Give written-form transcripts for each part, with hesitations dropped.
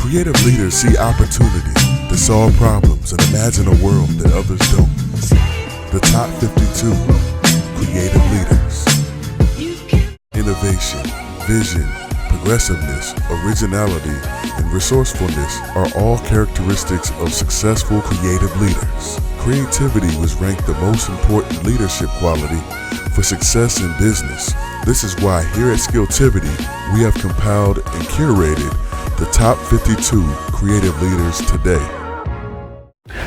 Creative leaders see opportunity to solve problems and imagine a world that others don't. The top 52 creative leaders. Innovation, vision, progressiveness, originality, and resourcefulness are all characteristics of successful creative leaders. Creativity was ranked the most important leadership quality for success in business. This is why here at Skilltivity, we have compiled and curated the top 52 creative leaders today.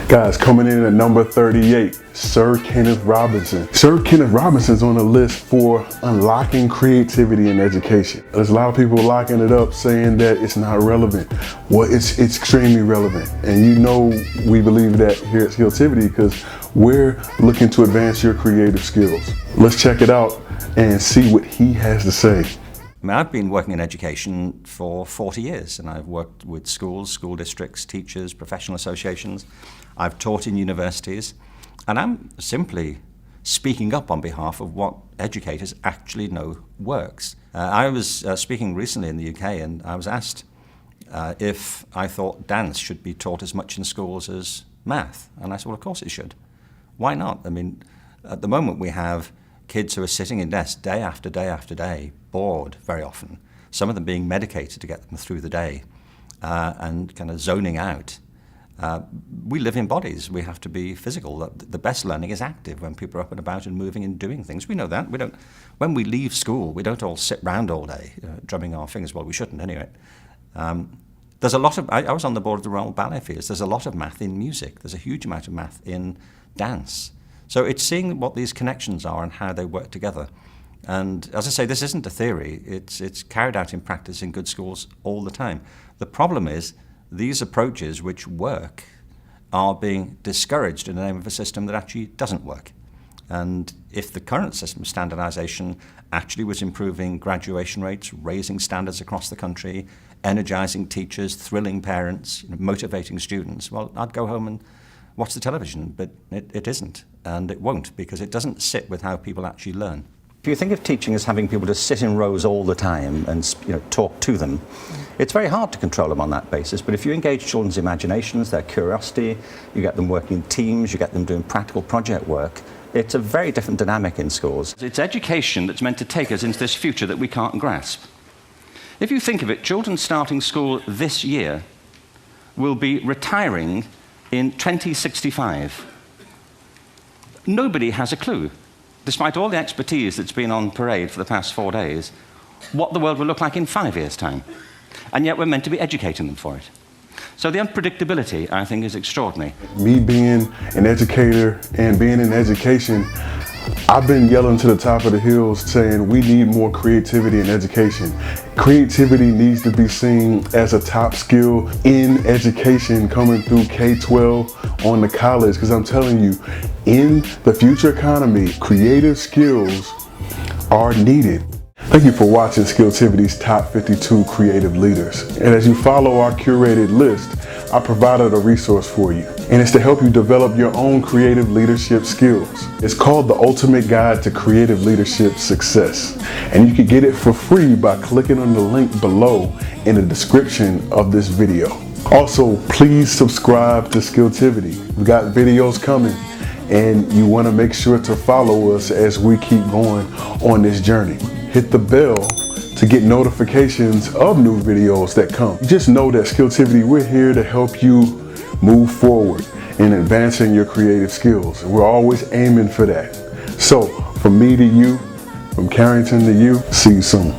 Guys, coming in at number 38, Sir Kenneth Robinson. Sir Kenneth Robinson's on the list for unlocking creativity in education. There's a lot of people locking it up, saying that it's not relevant. Well, it's extremely relevant. And you know we believe that here at Skilltivity because we're looking to advance your creative skills. Let's check it out and see what he has to say. I mean, I've been working in education for 40 years, and I've worked with schools, school districts, teachers, professional associations. I've taught in universities, and I'm simply speaking up on behalf of what educators actually know works. I was speaking recently in the UK, and I was asked if I thought dance should be taught as much in schools as math. And I said, well, of course it should. Why not? I mean, at the moment we have kids who are sitting in desks day after day after day, bored very often, some of them being medicated to get them through the day and kind of zoning out. We live in bodies. We have to be physical. The best learning is active when people are up and about and moving and doing things. We know that. When we leave school, we don't all sit round all day drumming our fingers. Well, we shouldn't anyway. There's a lot of, I was on the board of the Royal Ballet Theatre. There's a lot of math in music. There's a huge amount of math in dance. So it's seeing what these connections are and how they work together. And as I say, this isn't a theory. It's carried out in practice in good schools all the time. The problem is these approaches which work are being discouraged in the name of a system that actually doesn't work. And if the current system of standardization actually was improving graduation rates, raising standards across the country, energizing teachers, thrilling parents, motivating students, well, I'd go home and watch the television, but it isn't, and it won't, because it doesn't sit with how people actually learn. If you think of teaching as having people just sit in rows all the time and talk to them, it's very hard to control them on that basis. But if you engage children's imaginations, their curiosity, you get them working in teams, you get them doing practical project work, it's a very different dynamic in schools. It's education that's meant to take us into this future that we can't grasp. If you think of it, children starting school this year will be retiring in 2065. Nobody has a clue, despite all the expertise that's been on parade for the past 4 days, what the world will look like in 5 years' time. And yet we're meant to be educating them for it. So the unpredictability, I think, is extraordinary. Me being an educator and being in education, I've been yelling to the top of the hills saying we need more creativity in education. Creativity needs to be seen as a top skill in education coming through K-12 on to college, because I'm telling you, in the future economy, creative skills are needed. Thank you for watching Skilltivity's Top 52 Creative Leaders. And as you follow our curated list, I provided a resource for you. And it's to help you develop your own creative leadership skills. It's called The Ultimate Guide to Creative Leadership Success. And you can get it for free by clicking on the link below in the description of this video. Also, please subscribe to Skilltivity. We got videos coming, and you want to make sure to follow us as we keep going on this journey. Hit the bell to get notifications of new videos that come. Just know that Skilltivity, we're here to help you move forward in advancing your creative skills. We're always aiming for that. So from me to you, from Carrington to you, see you soon.